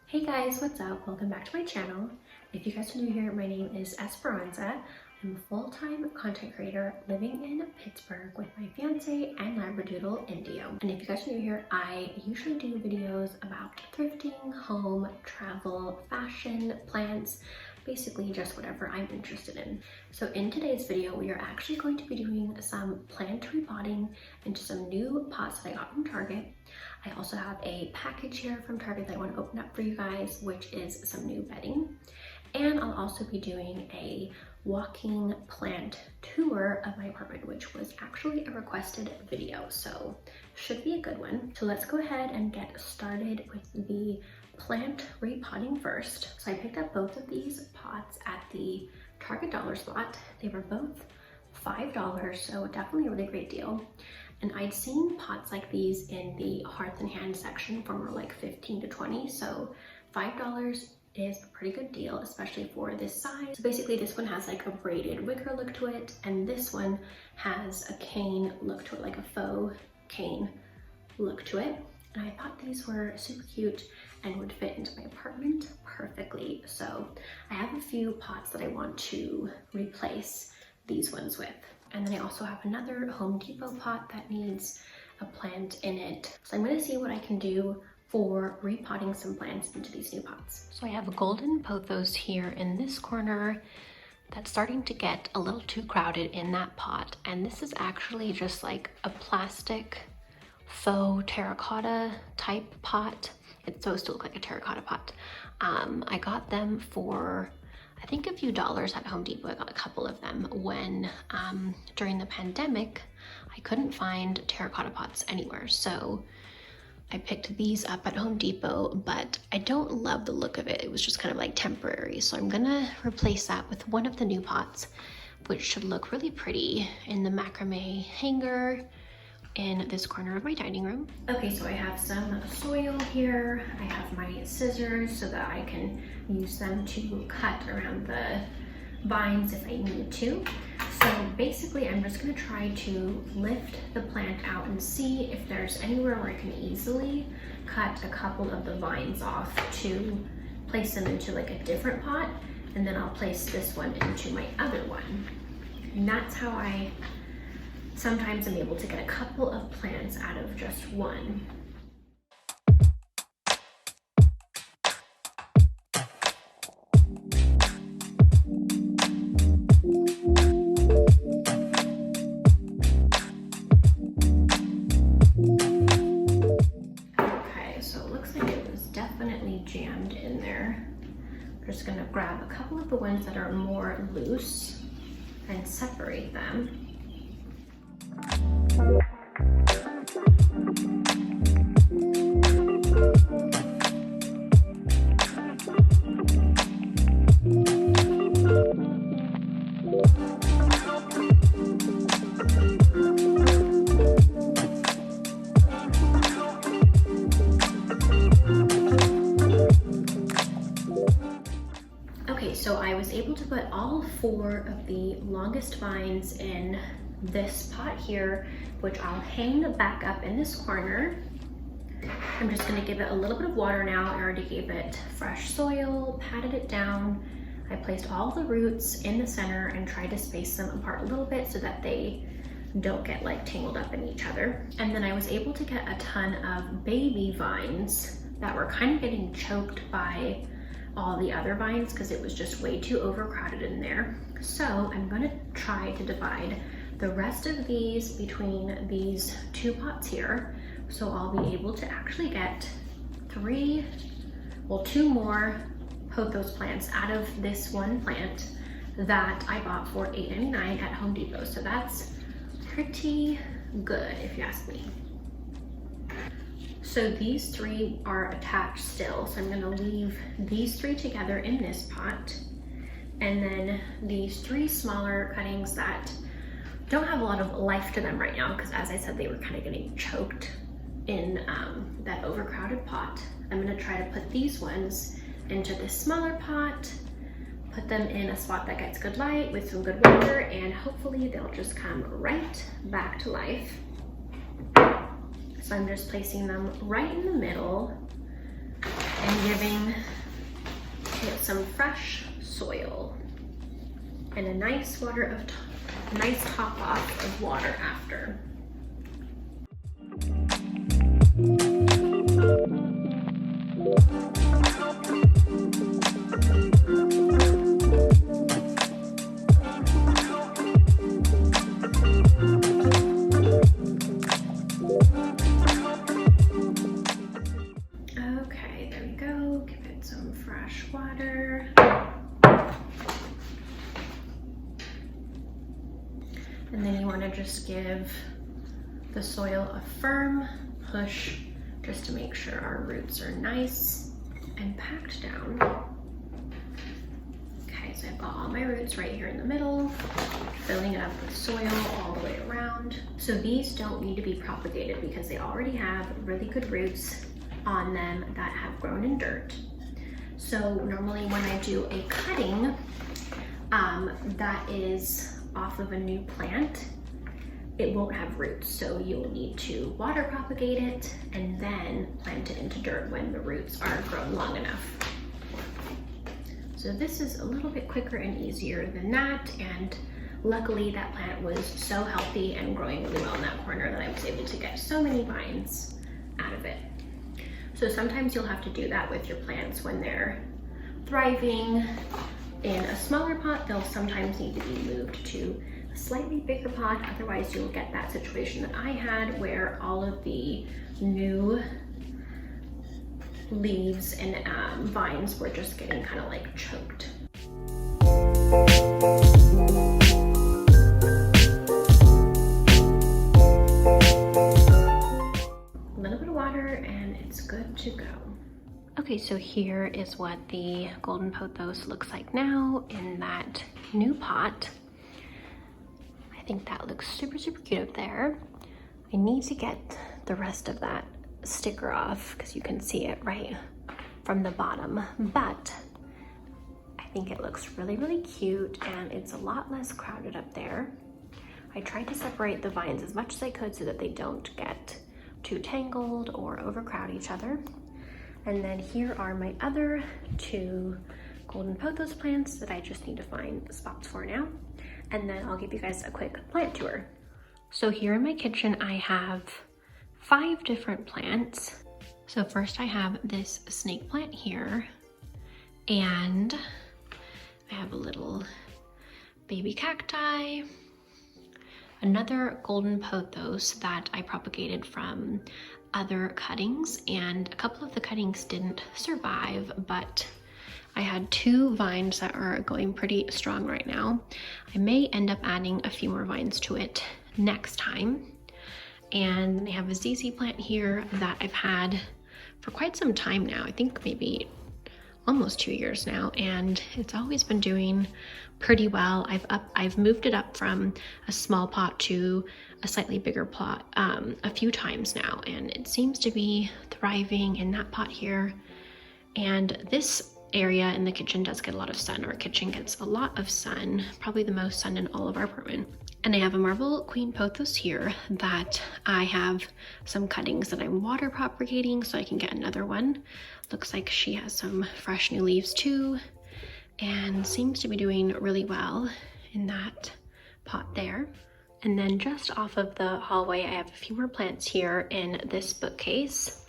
Hey guys, what's up? Welcome back to my channel. If you guys are new here, my name is Esperanza. I'm a full-time content creator living in Pittsburgh with my fiance and labradoodle Indio. And if you guys are new here, I usually do videos about thrifting, home, travel, fashion, plants, basically just whatever I'm interested in. So in today's video, we are actually going to be doing some plant repotting into some new pots that I got from Target. I also have a package here from Target that I want to open up for you guys, which is some new bedding. And I'll also be doing a walking plant tour of my apartment, which was actually a requested video, so should be a good one. So let's go ahead and get started with the plant repotting first. So I picked up both of these pots at the Target dollar spot. They were both $5, so definitely a really great deal. And I'd seen pots like these in the hearth and hand section for more like 15 to 20, so $5 is a pretty good deal, especially for this size. So basically this one has like a braided wicker look to it, and this one has a cane look to it, like a faux cane look to it. And I thought these were super cute and would fit into my apartment perfectly. So I have a few pots that I want to replace these ones with. And then I also have another Home Depot pot that needs a plant in it. So I'm gonna see what I can do for repotting some plants into these new pots. So I have a golden pothos here in this corner that's starting to get a little too crowded in that pot. And this is actually just like a plastic faux terracotta type pot. It's supposed to look like a terracotta pot. I got them for I think a few dollars at Home Depot. I got a couple of them when during the pandemic I couldn't find terracotta pots anywhere, so I picked these up at Home Depot, but I don't love the look of it. It was just kind of like temporary, so I'm gonna replace that with one of the new pots, which should look really pretty in the macrame hanger in this corner of my dining room. Okay, so I have some soil here. I have my scissors so that I can use them to cut around the vines if I need to. So basically I'm just gonna try to lift the plant out and see if there's anywhere where I can easily cut a couple of the vines off to place them into like a different pot, and then I'll place this one into my other one. And that's how I sometimes I'm able to get a couple of plants out of just one. Okay, so it looks like it was definitely jammed in there. I'm just gonna grab a couple of the ones that are more loose and separate them. Okay, so I was able to put all 4 of the longest vines in this pot here, which I'll hang back up in this corner. I'm just gonna give it a little bit of water now. I already gave it fresh soil, patted it down. I placed all the roots in the center and tried to space them apart a little bit so that they don't get like tangled up in each other. And then I was able to get a ton of baby vines that were kind of getting choked by all the other vines because it was just way too overcrowded in there. So I'm gonna try to divide the rest of these between these 2 pots here. So I'll be able to actually get 2 more pothos plants out of this one plant that I bought for $8.99 at Home Depot. So that's pretty good if you ask me. So these 3 are attached still. So I'm gonna leave these 3 together in this pot. And then these 3 smaller cuttings that don't have a lot of life to them right now because, as I said, they were kind of getting choked in that overcrowded pot. I'm gonna try to put these ones into this smaller pot, put them in a spot that gets good light with some good water, and hopefully they'll just come right back to life. So I'm just placing them right in the middle and giving it some fresh soil and a nice top off of water after. Okay, there we go. Give it some fresh water. And then you want to just give the soil a firm push just to make sure our roots are nice and packed down. Okay, so I've got all my roots right here in the middle, filling it up with soil all the way around. So these don't need to be propagated because they already have really good roots on them that have grown in dirt. So normally when I do a cutting that is off of a new plant, it won't have roots, so you'll need to water propagate it and then plant it into dirt when the roots are grown long enough. So this is a little bit quicker and easier than that, and luckily that plant was so healthy and growing really well in that corner that I was able to get so many vines out of it. So sometimes you'll have to do that with your plants when they're thriving in a smaller pot. They'll sometimes need to be moved to a slightly bigger pot, otherwise you'll get that situation that I had where all of the new leaves and vines were just getting kind of like choked. A little bit of water and it's good to go. Okay, so here is what the golden pothos looks like now in that new pot. I think that looks super, super cute up there. I need to get the rest of that sticker off because you can see it right from the bottom, but I think it looks really, really cute and it's a lot less crowded up there. I tried to separate the vines as much as I could so that they don't get too tangled or overcrowd each other. And then here are my other two golden pothos plants that I just need to find spots for now. And then I'll give you guys a quick plant tour. So here in my kitchen, I have 5 different plants. So first I have this snake plant here, and I have a little baby cacti, another golden pothos that I propagated from other cuttings, and a couple of the cuttings didn't survive, but I had 2 vines that are going pretty strong right now. I may end up adding a few more vines to it next time. And I have a ZZ plant here that I've had for quite some time now. I think maybe almost 2 years now, and it's always been doing pretty well. I've moved it up from a small pot to a slightly bigger pot a few times now, and it seems to be thriving in that pot here. And this area in the kitchen does get a lot of sun. Our kitchen gets a lot of sun, probably the most sun in all of our apartment. And I have a marble queen pothos here that I have some cuttings that I'm water propagating so I can get another one. Looks like she has some fresh new leaves too, and seems to be doing really well in that pot there. And then just off of the hallway, I have a few more plants here in this bookcase.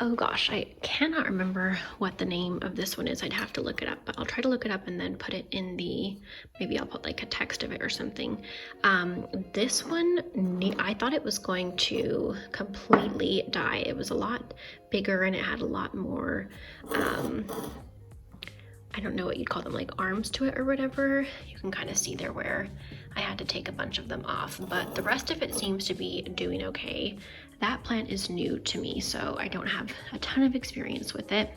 Oh gosh, I cannot remember what the name of this one is. I'd have to look it up, but I'll try to look it up and then put it in the, maybe I'll put like a text of it or something. This one, I thought it was going to completely die. It was a lot bigger and it had a lot more, I don't know what you'd call them, like arms to it or whatever. You can kind of see there where I had to take a bunch of them off, but the rest of it seems to be doing okay. That plant is new to me, so I don't have a ton of experience with it.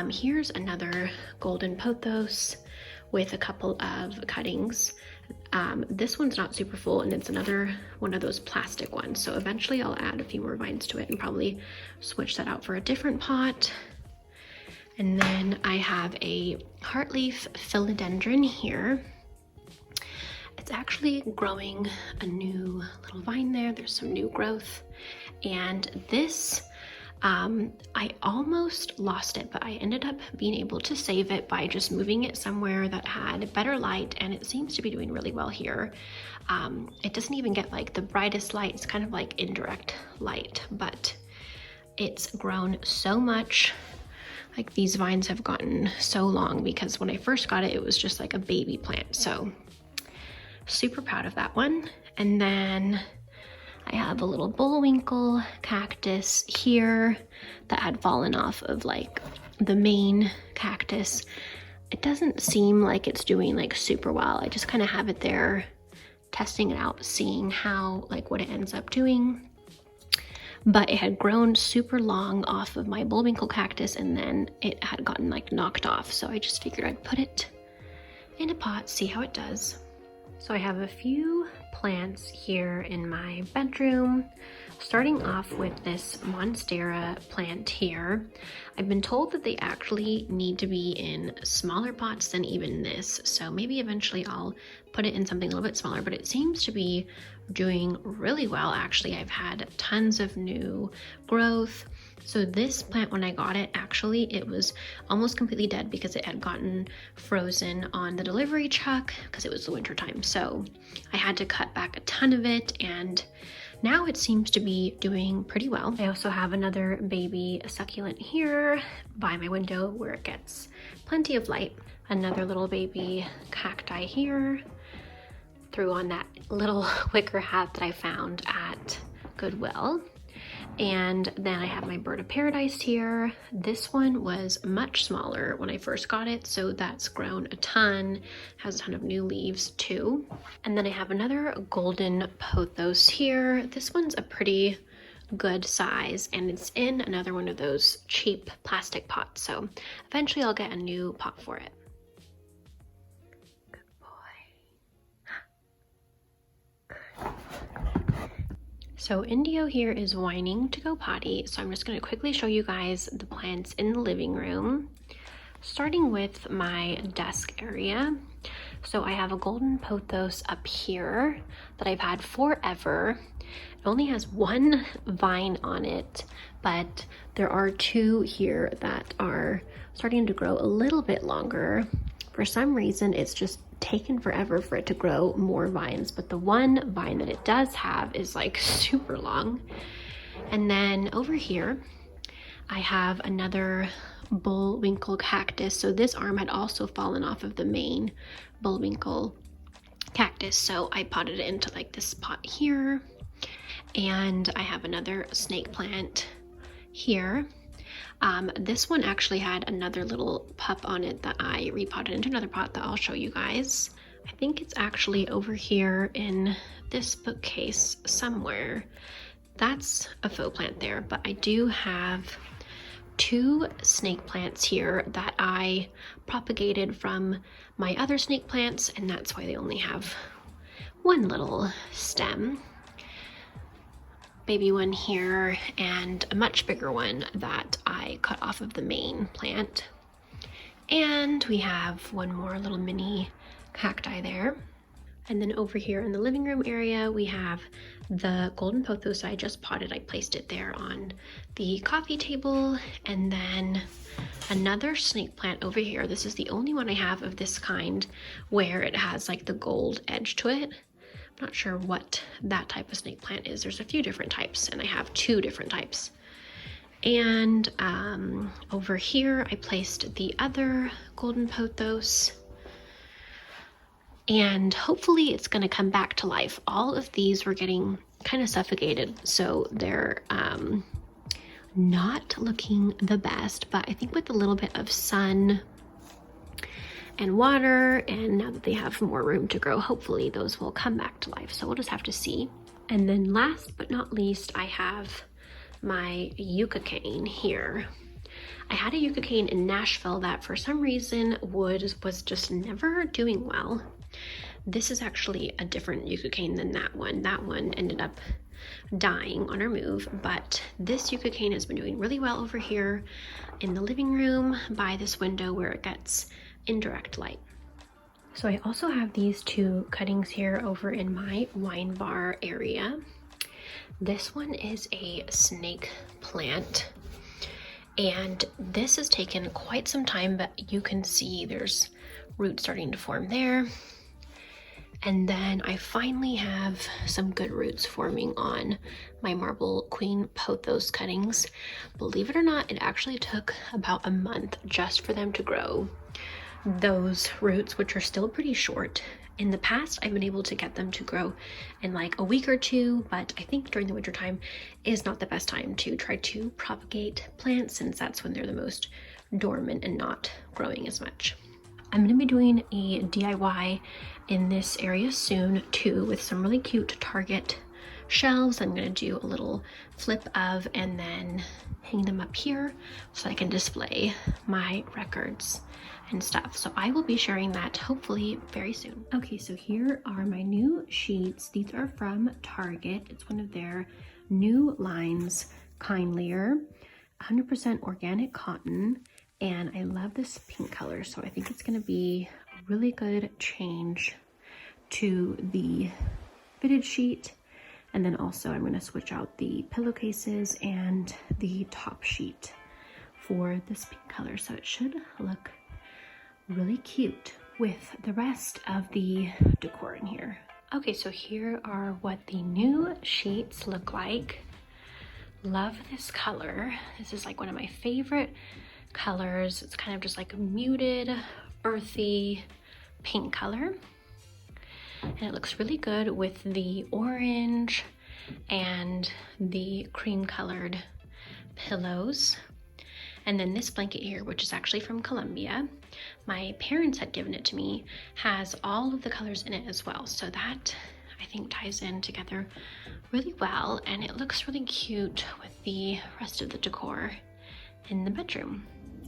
Here's another golden pothos with a couple of cuttings. This one's not super full, and it's another one of those plastic ones, so eventually I'll add a few more vines to it and probably switch that out for a different pot. And then I have a heartleaf philodendron here. It's actually growing a new little vine there. There's some new growth. And this I almost lost it, but I ended up being able to save it by just moving it somewhere that had better light, and it seems to be doing really well here. It doesn't even get like the brightest light, it's kind of like indirect light, but it's grown so much. Like these vines have gotten so long because when I first got it, it was just like a baby plant. So super proud of that one. And then I have a little Bullwinkle Cactus here that had fallen off of like the main cactus. It doesn't seem like it's doing like super well. I just kind of have it there testing it out, seeing how like what it ends up doing. But it had grown super long off of my Bullwinkle Cactus, and then it had gotten like knocked off. So I just figured I'd put it in a pot, see how it does. So I have a few plants here in my bedroom, starting off with this Monstera plant here. I've been told that they actually need to be in smaller pots than even this, so maybe eventually I'll put it in something a little bit smaller, but it seems to be doing really well. Actually, I've had tons of new growth. So this plant, when I got it, actually it was almost completely dead because it had gotten frozen on the delivery truck because it was the winter time. So I had to cut back a ton of it, and now it seems to be doing pretty well. I also have another baby succulent here by my window where it gets plenty of light. Another little baby cacti here. Threw on that little wicker hat that I found at Goodwill. And then I have my bird of paradise here. This one was much smaller when I first got it, so that's grown a ton, has a ton of new leaves too. And then I have another golden pothos here. This one's a pretty good size, and it's in another one of those cheap plastic pots, so eventually I'll get a new pot for it. So Indio here is whining to go potty, so I'm just going to quickly show you guys the plants in the living room, starting with my desk area. So I have a golden pothos up here that I've had forever. It only has one vine on it, but there are two here that are starting to grow a little bit longer. For some reason, it's just taken forever for it to grow more vines, but the one vine that it does have is like super long. And then over here I have another Bullwinkle Cactus. So this arm had also fallen off of the main Bullwinkle Cactus, so I potted it into like this pot here. And I have another snake plant here. This one actually had another little pup on it that I repotted into another pot that I'll show you guys. I think it's actually over here in this bookcase somewhere. That's a faux plant there, but I do have two snake plants here that I propagated from my other snake plants, and that's why they only have one little stem. Baby one here, and a much bigger one that I cut off of the main plant. And we have one more little mini cacti there. And then over here in the living room area, we have the golden pothos I just potted. I placed it there on the coffee table. And then another snake plant over here. This is the only one I have of this kind where it has like the gold edge to it. I'm not sure what that type of snake plant is. There's a few different types, and I have two different types. And over here, I placed the other golden pothos, and hopefully it's going to come back to life. All of these were getting kind of suffocated, so they're not looking the best, but I think with a little bit of sun and water, and now that they have more room to grow, hopefully those will come back to life. So we'll just have to see. And then last but not least, I have my yucca cane here. I had a yucca cane in Nashville that for some reason was just never doing well. This is actually a different yucca cane than that one. That one ended up dying on our move, but this yucca cane has been doing really well over here in the living room by this window where it gets indirect light. So I also have these two cuttings here over in my wine bar area. This one is a snake plant. And this has taken quite some time, but you can see there's roots starting to form there. And then I finally have some good roots forming on my Marble Queen Pothos cuttings. Believe it or not, it actually took about a month just for them to grow those roots, which are still pretty short. In the past, I've been able to get them to grow in like a week or two, but I think during the winter time is not the best time to try to propagate plants, since that's when they're the most dormant and not growing as much. I'm going to be doing a DIY in this area soon too, with some really cute Target shelves. I'm going to do a little flip of and then hang them up here so I can display my records and stuff. So I will be sharing that hopefully very soon. Okay, so here are my new sheets. These are from Target. It's one of their new lines, Kindlier, 100% organic cotton. And I love this pink color, so I think it's going to be a really good change to the fitted sheet. And then also I'm going to switch out the pillowcases and the top sheet for this pink color, so it should look really cute with the rest of the decor in here. Okay, so here are what the new sheets look like. Love this color. This is like one of my favorite colors. It's kind of just like a muted, earthy pink color. And it looks really good with the orange and the cream colored pillows. And then this blanket here, which is actually from Colombia, my parents had given it to me, has all of the colors in it as well. So that I think ties in together really well, and it looks really cute with the rest of the decor in the bedroom.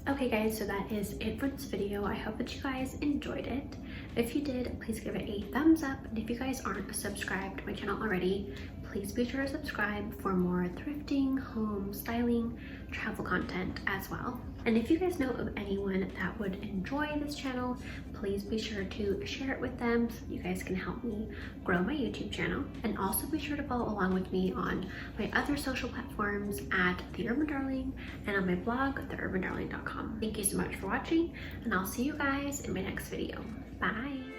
Okay guys, so that is it for this video. I hope that you guys enjoyed it. If you did, please give it a thumbs up. And if you guys aren't subscribed to my channel already, please be sure to subscribe for more thrifting, home styling, travel content as well. And if you guys know of anyone that would enjoy this channel, please be sure to share it with them so you guys can help me grow my YouTube channel. And also be sure to follow along with me on my other social platforms at The Urban Darling and on my blog, theurbandarling.com. Thank you so much for watching, and I'll see you guys in my next video. Bye!